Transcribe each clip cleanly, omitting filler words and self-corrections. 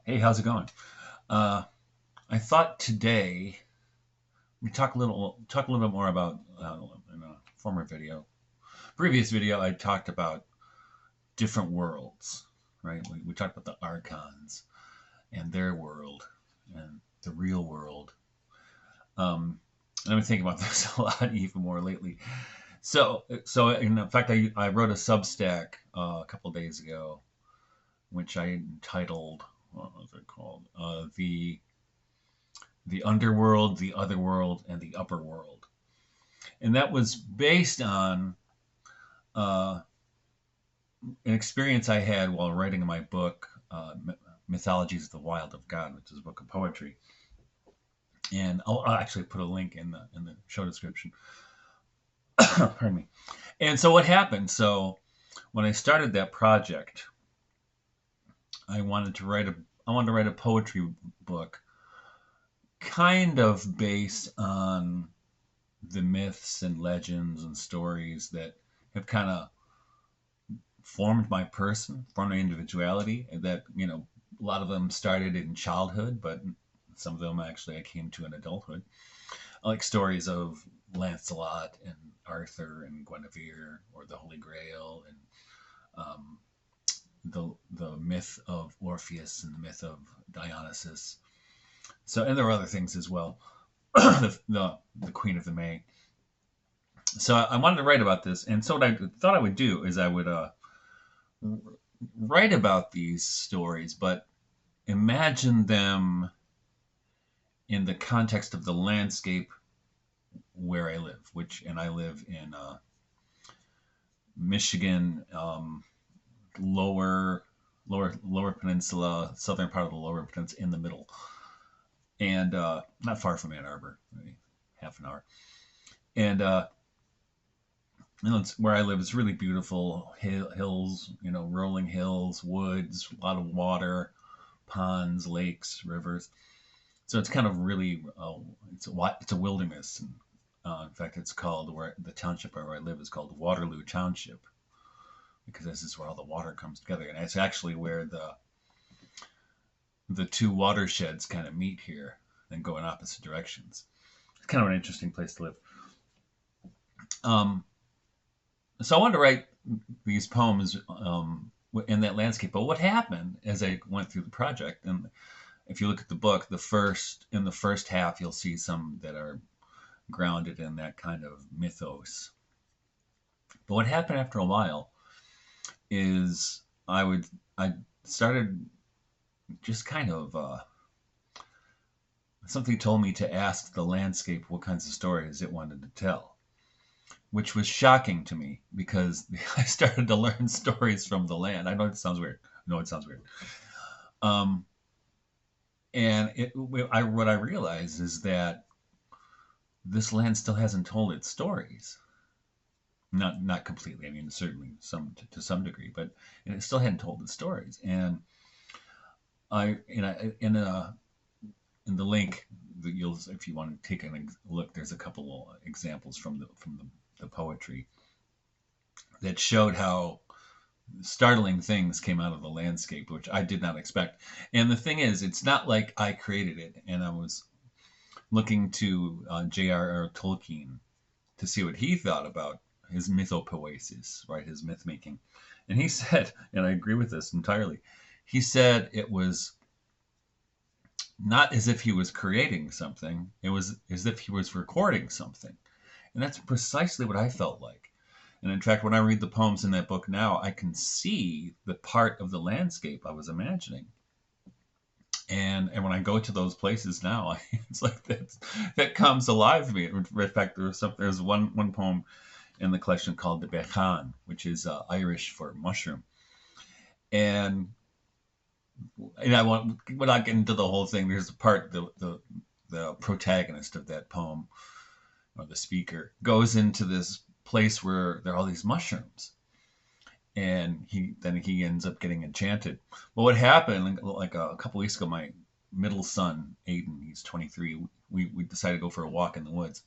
Hey, how's it going? Uh, I thought today we talk a little bit more about in a former video, previous video. I talked about different worlds, right? We talked about the Archons and their world and the real world. And I've been thinking about this a lot, even more lately. So in fact, I wrote a Substack a couple days ago, which I entitled, what was it called? The underworld, the otherworld, and the upper world. And that was based on uh, an experience I had while writing my book, Mythologies of the Wild of God, which is a book of poetry. And I'll actually put a link in the show description. Pardon me. And so what happened? So when I started that project, I wanted to write a poetry book, kind of based on the myths and legends and stories that have kind of formed my person, formed my individuality. And that, a lot of them started in childhood, but some of them actually I came to in adulthood. I like stories of Lancelot and Arthur and Guinevere, or the Holy Grail, and um, the myth of Orpheus and the myth of Dionysus. So, and there are other things as well. The Queen of the May. So I wanted to write about this, and so what I thought I would do is I would write about these stories, but imagine them in the context of the landscape where I live, and I live in Michigan, lower peninsula, southern part of the lower peninsula, in the middle, and not far from Ann Arbor, maybe half an hour. And it's where I live. It's really beautiful hills, rolling hills, woods, a lot of water, ponds, lakes, rivers. So it's kind of really it's a wilderness. And, in fact, it's called, where the township where I live is called Waterloo Township, because this is where all the water comes together, and it's actually where the two watersheds kind of meet here and go in opposite directions. It's kind of an interesting place to live. Um, so I wanted to write these poems in that landscape. But what happened as I went through the project, and if you look at the book, in the first half, you'll see some that are grounded in that kind of mythos. But what happened after a while is I started just kind of something told me to ask the landscape what kinds of stories it wanted to tell, which was shocking to me because I started to learn stories from the land. I know it sounds weird. No, it sounds weird. Um, and what I realized is that this land still hasn't told its stories. Not completely. I mean, certainly to some degree, but it still hadn't told its stories. And I in the link that you'll, if you want to take a look, there's a couple of examples from the poetry that showed how startling things came out of the landscape, which I did not expect. And the thing is, it's not like I created it, and I was looking to J.R.R. Tolkien to see what he thought about his mythopoesis, right, his myth making. And he said, and I agree with this entirely, he said it was not as if he was creating something, it was as if he was recording something. And that's precisely what I felt like. And in fact, when I read the poems in that book now, I can see the part of the landscape I was imagining. And when I go to those places now, it's like that comes alive to me. In fact, there's one poem in the collection called the Bechan, which is Irish for mushroom. And we're not getting into the whole thing. There's a part, the protagonist of that poem, or the speaker, goes into this place where there are all these mushrooms, and he ends up getting enchanted. But what happened, like a couple weeks ago, my middle son Aiden, he's 23, we decided to go for a walk in the woods,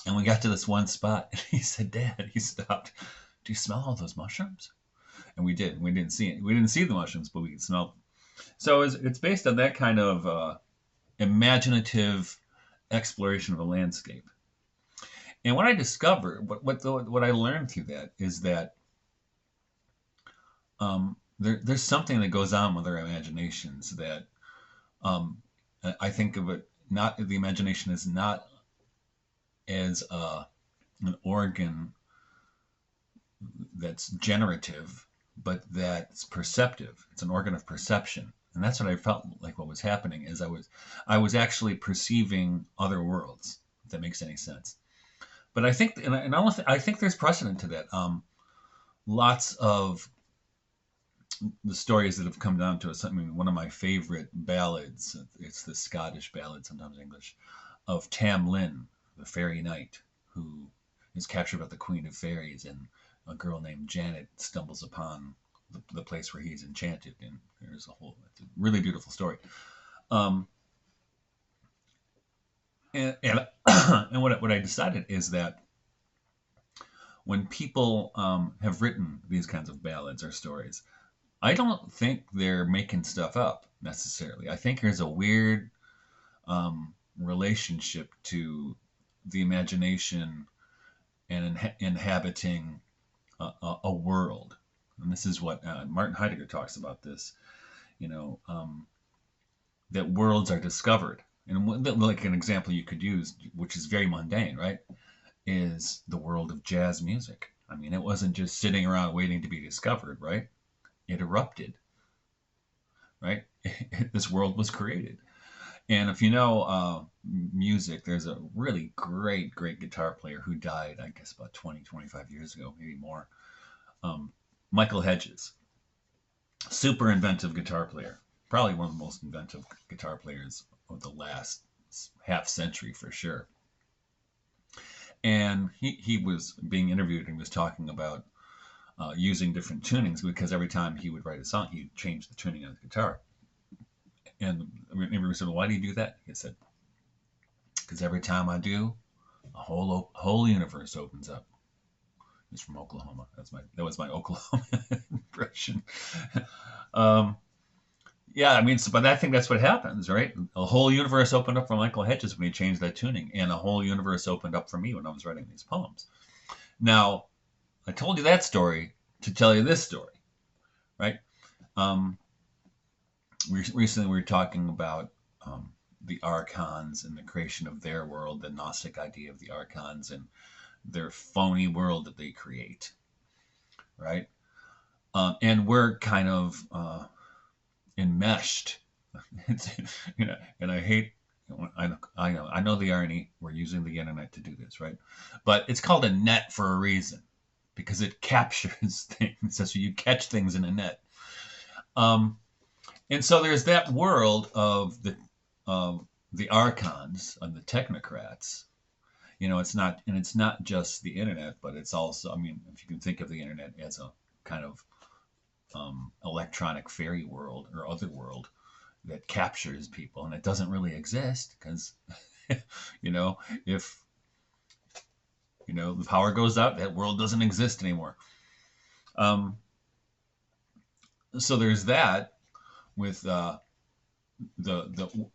and we got to this one spot, and he said, "Dad," he stopped, "do you smell all those mushrooms?" And we did. We didn't see it. We didn't see the mushrooms, but we could smell them. So it's based on that kind of imaginative exploration of a landscape. And what I discovered, what I learned through that is that there's something that goes on with our imaginations that um, I think of it not the imagination is not as an organ that's generative, but that's perceptive. It's an organ of perception, and that's what I felt like. What was happening is I was actually perceiving other worlds. If that makes any sense. But I think, I think there's precedent to that. Lots of the stories that have come down to us. I mean, one of my favorite ballads, it's the Scottish ballad, sometimes English, of Tam Lin, the fairy knight, who is captured by the Queen of Fairies, and a girl named Janet stumbles upon the place where he's enchanted, and there's it's a really beautiful story. Um, and and what I decided is that when people have written these kinds of ballads or stories, I don't think they're making stuff up necessarily. I think there's a weird relationship to the imagination and inhabiting a world. And this is what Martin Heidegger talks about this, you know, that worlds are discovered. And like an example you could use, which is very mundane, right, is the world of jazz music. I mean, it wasn't just sitting around waiting to be discovered, right? It erupted, right? This world was created. And if you know music, there's a really great guitar player who died, I guess, about 20, 25 years ago, maybe more. Um, Michael Hedges, super inventive guitar player, probably one of the most inventive guitar players of the last half century for sure. And he was being interviewed and was talking about using different tunings because every time he would write a song, he'd change the tuning on the guitar. And everyone said, well, why do you do that? He said, because every time I do, a whole universe opens up. He's from Oklahoma. That was my Oklahoma impression. um, yeah, I mean, but I think that's what happens, right? A whole universe opened up for Michael Hedges when he changed that tuning, and a whole universe opened up for me when I was writing these poems. Now, I told you that story to tell you this story, right? Um, recently we were talking about the Archons and the creation of their world, the Gnostic idea of the Archons and their phony world that they create, right? And we're kind of enmeshed. And I hate. I know the irony. We're using the internet to do this, right? But it's called a net for a reason, because it captures things. So you catch things in a net. And so there's that world of the archons and the technocrats. It's not just the internet, but it's also, I mean, if you can think of the internet as a kind of electronic fairy world or other world that captures people, and it doesn't really exist because, you know, if the power goes out, that world doesn't exist anymore. So there's that with the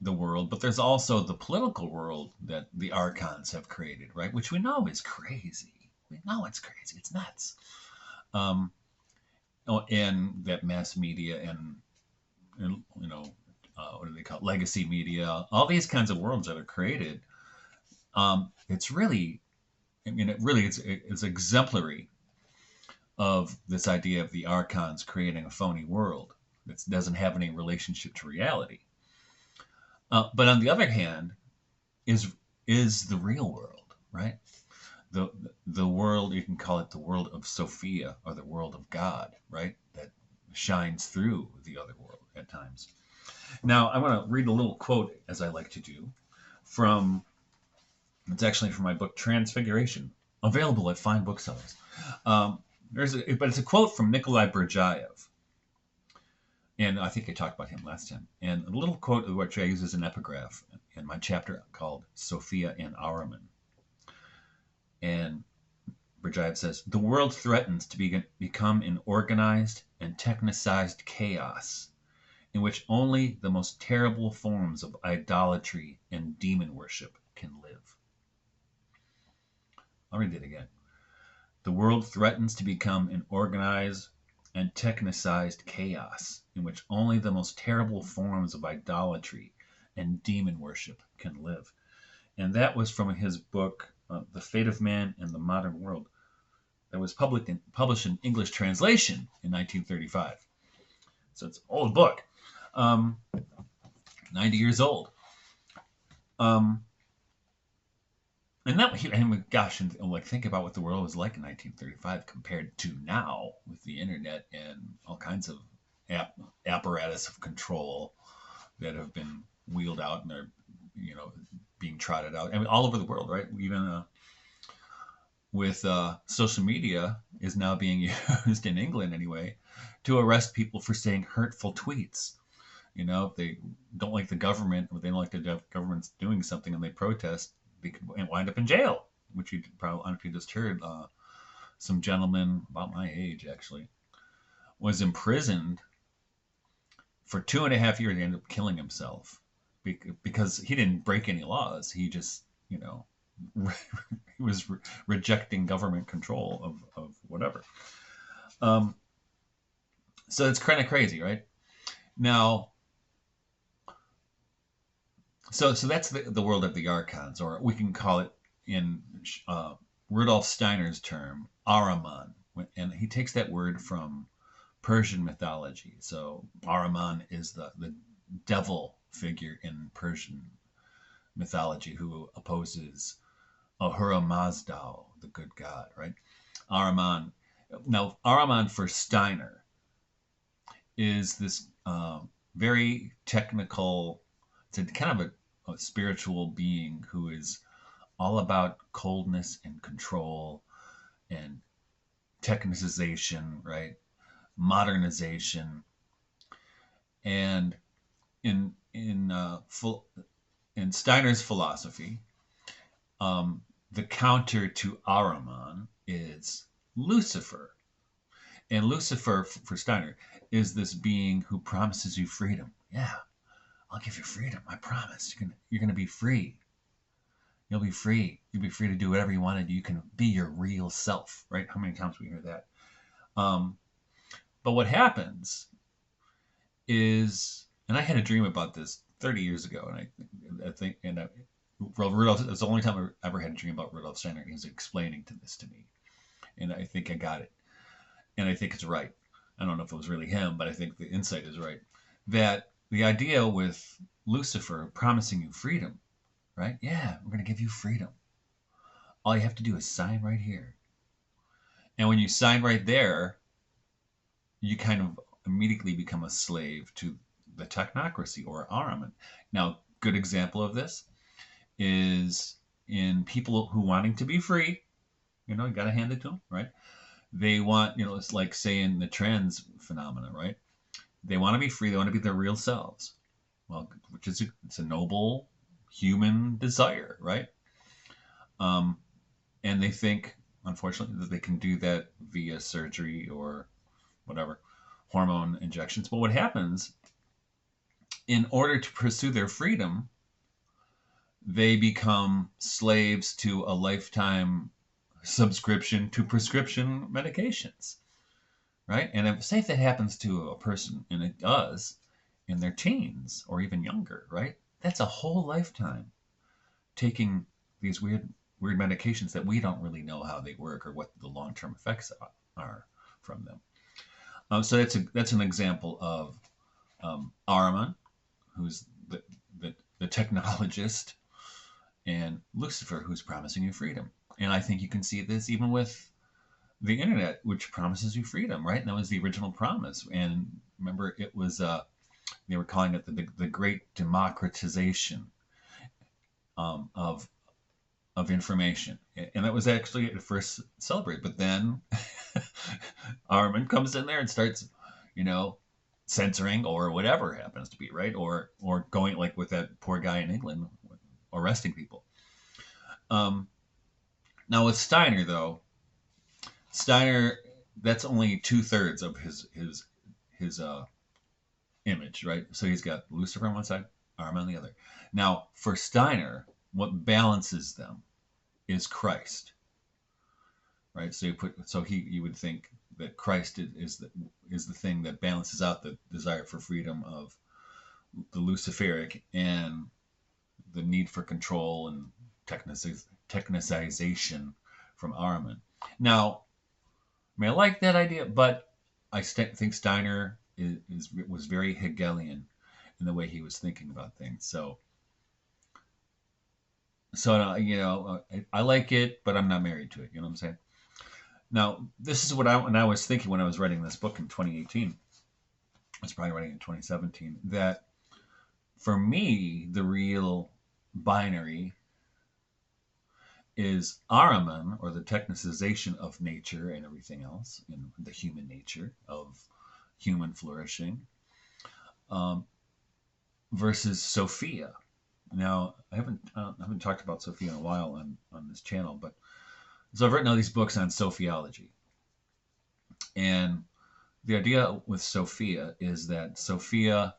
world, but there's also the political world that the archons have created, right? Which we know is crazy. We know it's crazy. It's nuts. And that mass media and what do they call it? Legacy media? All these kinds of worlds that are created. It's really, I mean, it's exemplary of this idea of the archons creating a phony world that doesn't have any relationship to reality. But on the other hand, is the real world, right? The world, you can call it the world of Sophia or the world of God, right? That shines through the other world at times. Now, I want to read a little quote, as I like to do, it's actually from my book Transfiguration, available at fine booksellers. But it's a quote from Nikolai Berdyaev. And I think I talked about him last time. And a little quote which I use as an epigraph in my chapter called Sophia and Ahriman. And Berdyaev says, the world threatens to become an organized and technicized chaos in which only the most terrible forms of idolatry and demon worship can live. I'll read it again. The world threatens to become an organized and technicized chaos in which only the most terrible forms of idolatry and demon worship can live. And that was from his book, The Fate of Man and the Modern World, that was published in English translation in 1935. So it's an old book, 90 years old. And gosh, and like think about what the world was like in 1935 compared to now with the internet and all kinds of apparatus of control that have been wheeled out and they're, being trotted out. I mean, all over the world, right? Even with social media is now being used in England anyway to arrest people for saying hurtful tweets. If they don't like the government or they don't like the government's doing something and they protest, they could wind up in jail, which you probably, I don't know if you just heard, some gentleman about my age actually was imprisoned for 2.5 years. He ended up killing himself because he didn't break any laws. He just, he was rejecting government control of whatever. So it's kind of crazy, right? Now, so that's the world of the Archons, or we can call it in Rudolf Steiner's term, Ahriman. And he takes that word from Persian mythology. So Ahriman is the devil figure in Persian mythology who opposes Ahura Mazda, the good god, right? Ahriman. Now, Ahriman for Steiner is this very technical, it's a kind of a spiritual being who is all about coldness and control and technicization, right? Modernization. And in Steiner's philosophy, the counter to Ahriman is Lucifer. And Lucifer, for Steiner, is this being who promises you freedom. Yeah, I'll give you freedom. I promise. You're gonna be free. You'll be free. You'll be free to do whatever you want to do. You can be your real self, right? How many times we hear that? But what happens is, and I had a dream about this 30 years ago, and I think, Rudolf, it's the only time I ever had a dream about Rudolf Steiner. He was explaining this to me, and I think I got it, and I think it's right. I don't know if it was really him, but I think the insight is right. That the idea with Lucifer promising you freedom, right? Yeah, we're going to give you freedom. All you have to do is sign right here. And when you sign right there, you kind of immediately become a slave to the technocracy or Ahriman. Now, good example of this is in people who wanting to be free, you got to hand it to them, right? They want, it's like saying the trans phenomena, right? They want to be free. They want to be their real selves. Well, it's a noble human desire, right? And they think, unfortunately, that they can do that via surgery or whatever, hormone injections. But what happens, in order to pursue their freedom, they become slaves to a lifetime subscription to prescription medications, right? And say if that happens to a person, and it does, in their teens or even younger, right? That's a whole lifetime taking these weird medications that we don't really know how they work or what the long-term effects are from them. So that's an example of Ahriman, who's the technologist, and Lucifer, who's promising you freedom. And I think you can see this even with the internet, which promises you freedom, right? And that was the original promise. And remember, it was they were calling it the great democratization of information, and that was actually at first celebrated. But then Ahriman comes in there and starts, censoring or whatever it happens to be, right? Or going like with that poor guy in England, arresting people. Now with Steiner, though, that's only 2/3 of his image, right? So he's got Lucifer on one side, Ahriman on the other. Now, for Steiner, what balances them is Christ, right? So you would think that Christ is the thing that balances out the desire for freedom of the Luciferic and the need for control and technicization from Ahriman. Now, I mean, I like that idea, but I think Steiner was very Hegelian in the way he was thinking about things. I like it, but I'm not married to it. You know what I'm saying? Now, this is what I was thinking when I was writing this book in 2018. I was probably writing in 2017. That for me, the real binary is Ahriman, or the technicization of nature and everything else, in the human nature of human flourishing, um, versus Sophia. Now, I haven't talked about Sophia in a while on this channel, but so I've written all these books on Sophiology, and the idea with Sophia is that Sophia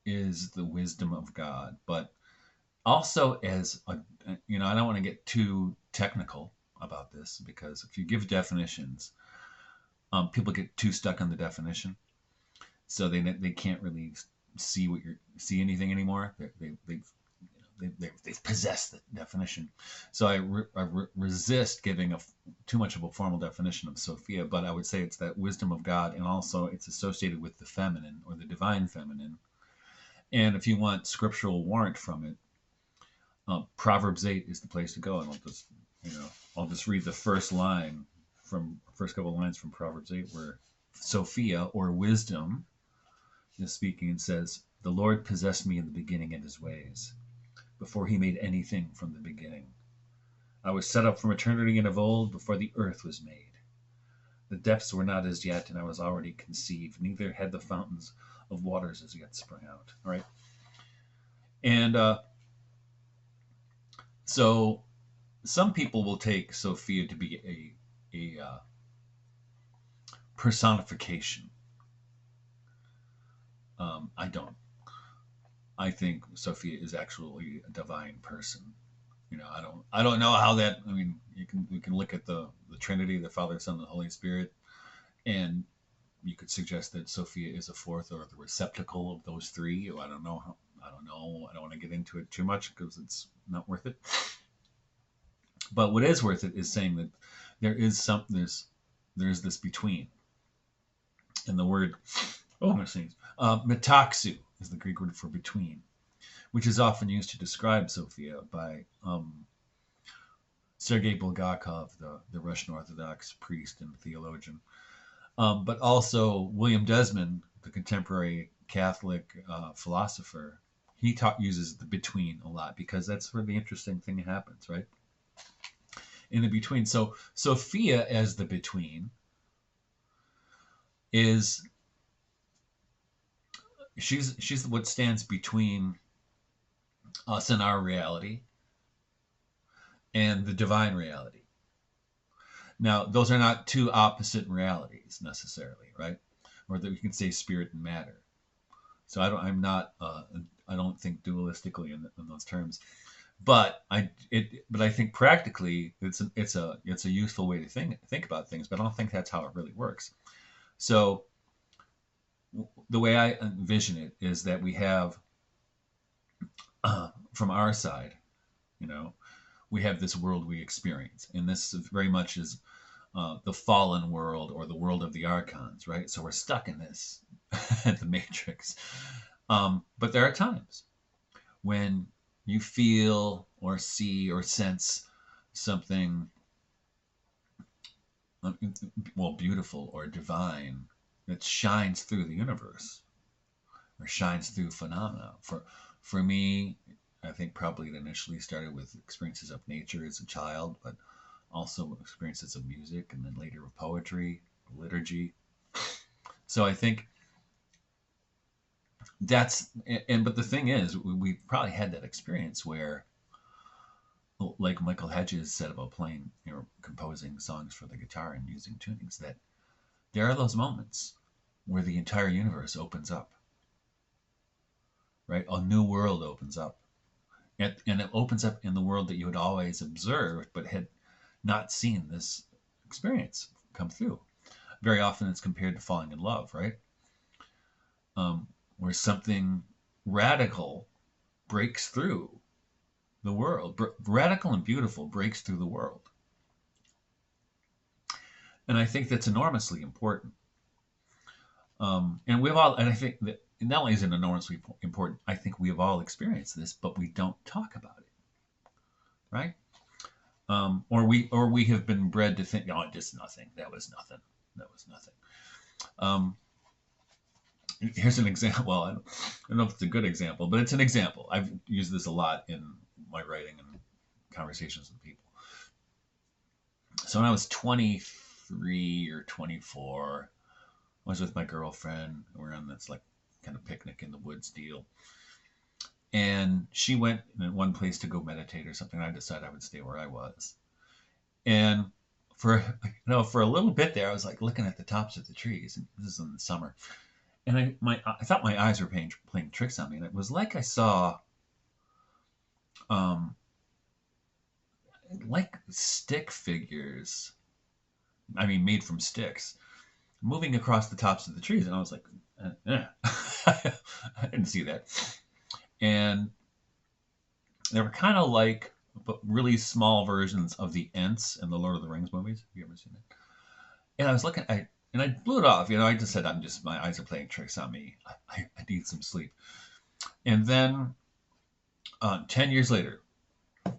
is the wisdom of God, but also as a, I don't want to get too technical about this, because if you give definitions, people get too stuck on the definition, so they can't really see anything anymore. They possess the definition. So I resist giving too much of a formal definition of Sophia, but I would say it's that wisdom of God, and also it's associated with the feminine, or the divine feminine. And if you want scriptural warrant from it, Proverbs 8 is the place to go. And I'll just read the first couple of lines from Proverbs 8, where Sophia, or wisdom, is speaking and says, "The Lord possessed me in the beginning in his ways, before he made anything from the beginning. I was set up from eternity and of old, before the earth was made. The depths were not as yet, and I was already conceived. Neither had the fountains of waters as yet sprung out." All right. And so some people will take Sophia to be a personification. I don't. I think Sophia is actually a divine person. I don't know how that. I mean, we can look at the Trinity, the Father, Son, and the Holy Spirit, and you could suggest that Sophia is a fourth, or the receptacle of those three. I don't know. I don't know. I don't want to get into it too much because it's not worth it. But what is worth it is saying that there's this between, and the word metaxu is the Greek word for between, which is often used to describe Sophia by Sergei Bulgakov, the Russian Orthodox priest and theologian, but also William Desmond, the contemporary Catholic philosopher. He uses the between a lot, because that's where the interesting thing happens, right? In the between. So Sophia as the between is she's what stands between us and our reality and the divine reality. Now, those are not two opposite realities necessarily, right? Or that we can say spirit and matter. So I don't think dualistically in those terms. But I think practically it's a useful way to think about things. But I don't think that's how it really works. So the way I envision it is that we have, from our side, we have this world we experience, and this very much is the fallen world, or the world of the Archons, right? So we're stuck in this, the Matrix. But there are times when you feel or see or sense something, beautiful or divine, that shines through the universe, or shines through phenomena. For me, I think probably it initially started with experiences of nature as a child, but also experiences of music, and then later of poetry, liturgy. So I think but the thing is, we've probably had that experience where, like Michael Hedges said about playing, composing songs for the guitar and using tunings, that there are those moments where the entire universe opens up, right? A new world opens up. And it opens up in the world that you had always observed, but had not seen this experience come through. Very often it's compared to falling in love, right? Where something radical breaks through the world. Radical and beautiful breaks through the world. And I think that's enormously important. And I think that not only is it enormously important, I think we have all experienced this, but we don't talk about it, right? Or we have been bred to think, oh, just nothing. That was nothing. That was nothing. Here's an example. Well, I don't know if it's a good example, but it's an example. I've used this a lot in my writing and conversations with people. So when I was 23 or 24, I was with my girlfriend. We're on this like kind of picnic in the woods deal. And she went in one place to go meditate or something. I decided I would stay where I was. And for for a little bit there, I was like looking at the tops of the trees. And this is in the summer. And I thought my eyes were playing tricks on me. And it was like I saw like stick figures, I mean, made from sticks, moving across the tops of the trees. And I was like, I didn't see that. And they were kind of like, but really small versions of the Ents in the Lord of the Rings movies. Have you ever seen it? And I was looking, and I blew it off. I just said, my eyes are playing tricks on me. I need some sleep. And then 10 years later,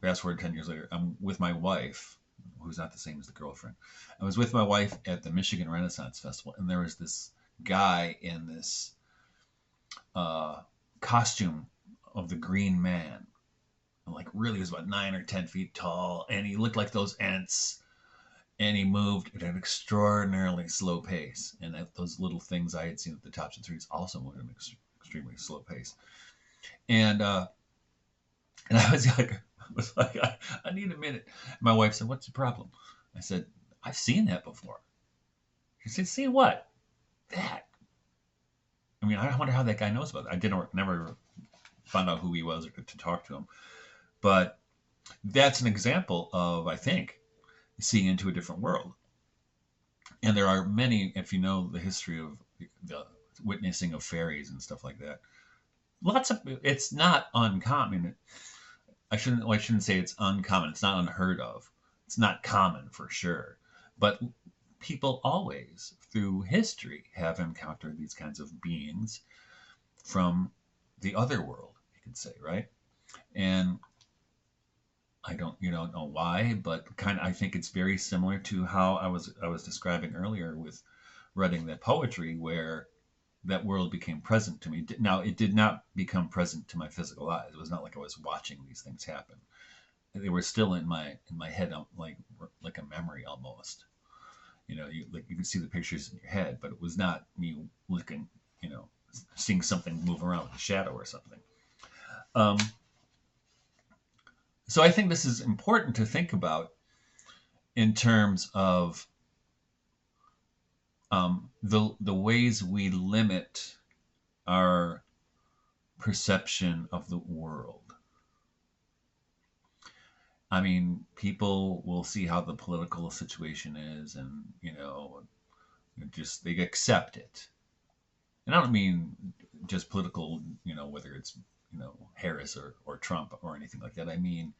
fast forward 10 years later, I'm with my wife, who's not the same as the girlfriend. I was with my wife at the Michigan Renaissance Festival, and there was this guy in this costume of the Green Man. Like really, he was about 9 or 10 feet tall, and he looked like those Ents, and he moved at an extraordinarily slow pace. And those little things I had seen at the tops of the trees also moved at an extremely slow pace. And I was like, I need a minute. My wife said, "What's the problem?" I said, "I've seen that before." She said, "Seen what?" That. I mean, I wonder how that guy knows about it. I never found out who he was or to talk to him. But that's an example of, I think, seeing into a different world. And there are many, if you know the history of the witnessing of fairies and stuff like that, it's not uncommon. I shouldn't say it's uncommon. It's not unheard of. It's not common for sure. But people always, through history, have encountered these kinds of beings from the other world, you could say, right? And I don't know why, but I think it's very similar to how I was describing earlier with writing that poetry, where that world became present to me. Now, it did not become present to my physical eyes. It was not like I was watching these things happen. They were still in my head, like a memory almost. You can see the pictures in your head, but it was not me looking, seeing something move around with a shadow or something. So I think this is important to think about in terms of the ways we limit our perception of the world. I mean, people will see how the political situation is, and they accept it. And I don't mean just political, whether it's Harris or Trump or anything like that. I mean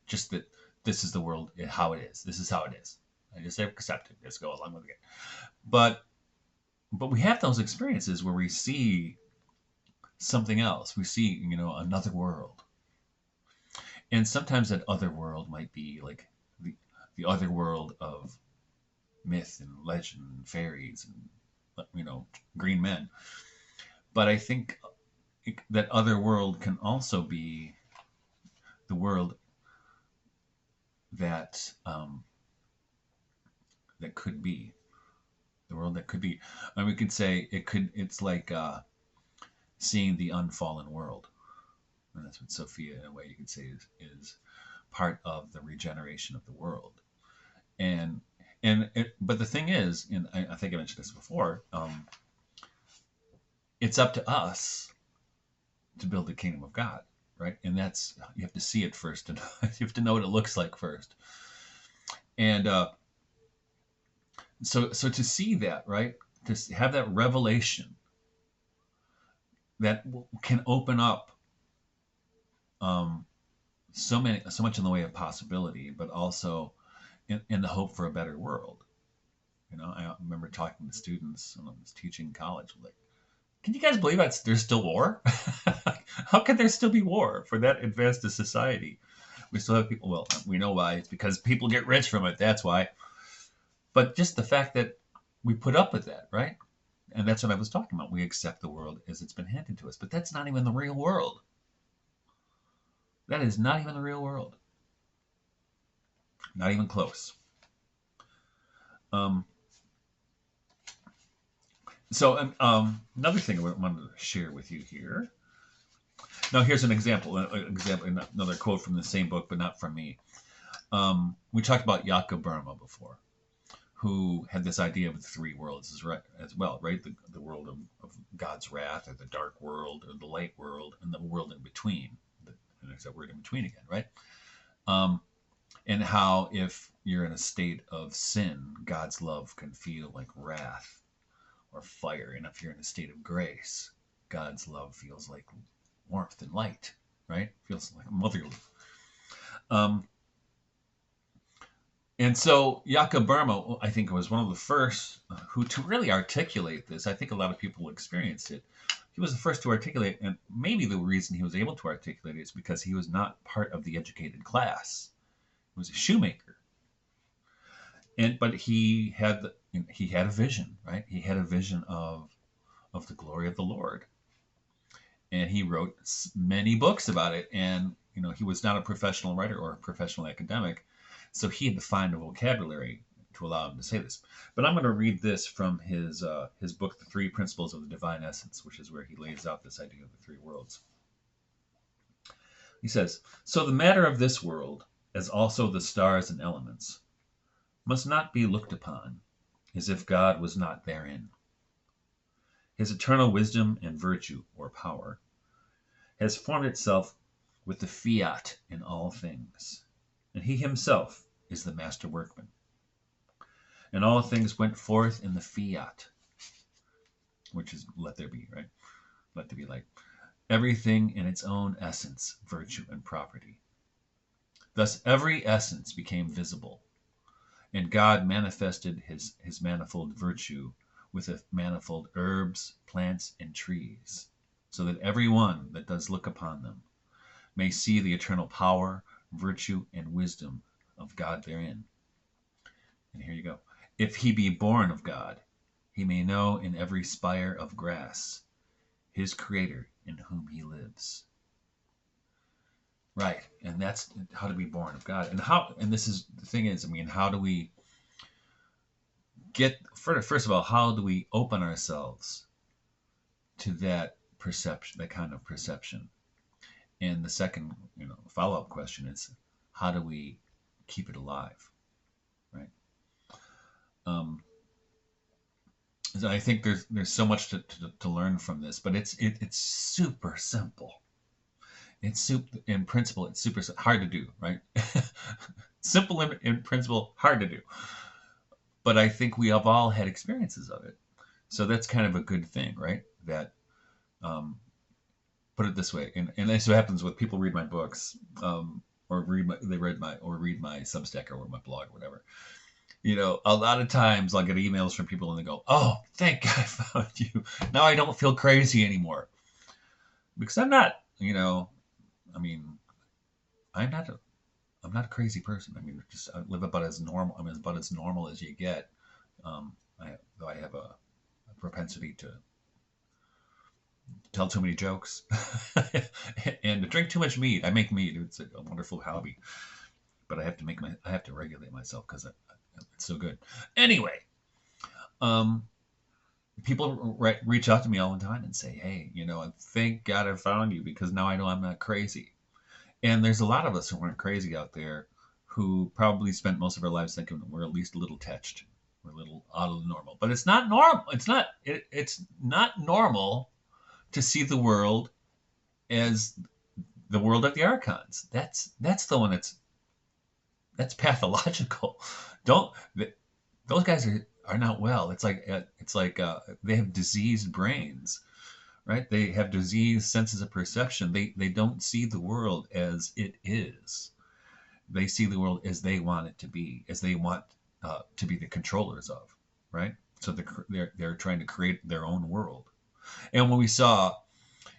just that this is the world, how it is. This is how it is. I just accept it. Just go along with it. But we have those experiences where we see something else. We see, another world. And sometimes that other world might be like the other world of myth and legend and fairies and, green men. But I think that other world can also be the world that that could be the world that could be. And we could say it's like seeing the unfallen world, and that's what Sophia, in a way, you could say is part of the regeneration of the world. But the thing is, and I think I mentioned this before, it's up to us to build the kingdom of God, right? And that's, you have to see it first, and you have to know what it looks like first. And so to see that, right, to have that revelation that can open up um, so much in the way of possibility, but also in the hope for a better world. You know, I remember talking to students when I was teaching college, like, can you guys believe there's still war? How could there still be war for that advanced a society? We still have people. Well, we know why. It's because people get rich from it. That's why. But just the fact that we put up with that, right? And that's what I was talking about. We accept the world as it's been handed to us. But that's not even the real world. That is not even the real world. Not even close. So another thing I wanted to share with you here. Now, here's an example. Another quote from the same book, but not from me. We talked about Jakob Boehme before, who had this idea of the three worlds as well, right? The world of God's wrath, or the dark world, or the light world, and the world in between. And there's that word in between again, right? And how if you're in a state of sin, God's love can feel like wrath or fire. And if you're in a state of grace, God's love feels like warmth and light, right? Feels like motherly. And so Jakob Boehme, I think, was one of the first who to really articulate this. I think a lot of people experienced it. He was the first to articulate, and maybe the reason he was able to articulate it is because he was not part of the educated class. He was a shoemaker, but he had a vision, right? He had a vision of the glory of the Lord, and he wrote many books about it. And he was not a professional writer or a professional academic, so he had to find a vocabulary to allow him to say this. But I'm going to read this from his book, The Three Principles of the Divine Essence, which is where he lays out this idea of the three worlds. He says, "So the matter of this world, as also the stars and elements, must not be looked upon as if God was not therein. His eternal wisdom and virtue, or power, has formed itself with the fiat in all things, and he himself is the master workman. And all things went forth in the fiat," which is let there be, right? Let there be light. "Everything in its own essence, virtue, and property. Thus every essence became visible, and God manifested his manifold virtue with the manifold herbs, plants, and trees, so that every one that does look upon them may see the eternal power, virtue, and wisdom of God therein. And here you go. If he be born of God, he may know in every spire of grass his creator in whom he lives." Right. And that's how to be born of God. And this is the thing is, how do we first of all, how do we open ourselves to that perception, that kind of perception? And the second, follow-up question is, how do we keep it alive? Right. So I think there's so much to learn from this, but it's super simple. It's in principle, it's super hard to do, right? Simple in principle, hard to do. But I think we have all had experiences of it. So that's kind of a good thing, right? That, put it this way, and this happens with people read my books, or read my Substack or my blog or whatever. A lot of times I'll get emails from people and they go, "Oh, thank God I found you. Now I don't feel crazy anymore." Because I'm not, I'm not a crazy person. I live about as normal. About as normal as you get. I have a propensity to tell too many jokes and to drink too much mead. I make mead. It's a wonderful hobby, but I have to regulate myself because it's so good. Anyway, people reach out to me all the time and say, "Hey, thank God I found you, because now I know I'm not crazy." And there's a lot of us who aren't crazy out there who probably spent most of our lives thinking we're at least a little touched. We're a little out of the normal. But it's not normal. It's not normal to see the world as the world of the Archons. That's the one that's pathological. Don't those guys are not well. It's like they have diseased brains, right? They have diseased senses of perception. They don't see the world as it is. They see the world as they want it to be, as they want to be the controllers of, right? So they're trying to create their own world. And when we saw,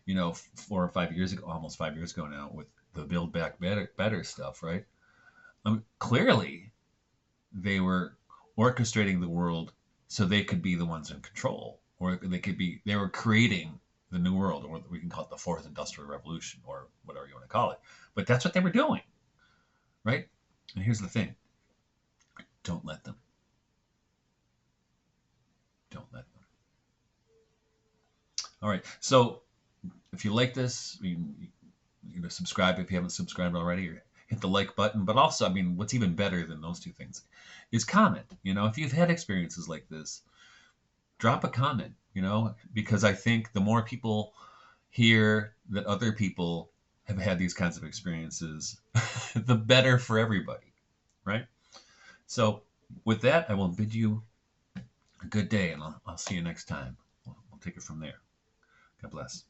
4 or 5 years ago, almost 5 years ago now, with the Build Back Better stuff, right? Clearly, they were orchestrating the world so they could be the ones in control, or they were creating the new world, or we can call it the fourth industrial revolution, or whatever you want to call it. But that's what they were doing, right? And here's the thing: don't let them. Don't let them. All right. So if you like this, subscribe if you haven't subscribed already, or hit the like button. But also, I mean, what's even better than those two things is comment. If you've had experiences like this, drop a comment. Because I think the more people hear that other people have had these kinds of experiences, the better for everybody, right? So with that, I will bid you a good day, and I'll see you next time. We'll take it from there. God bless.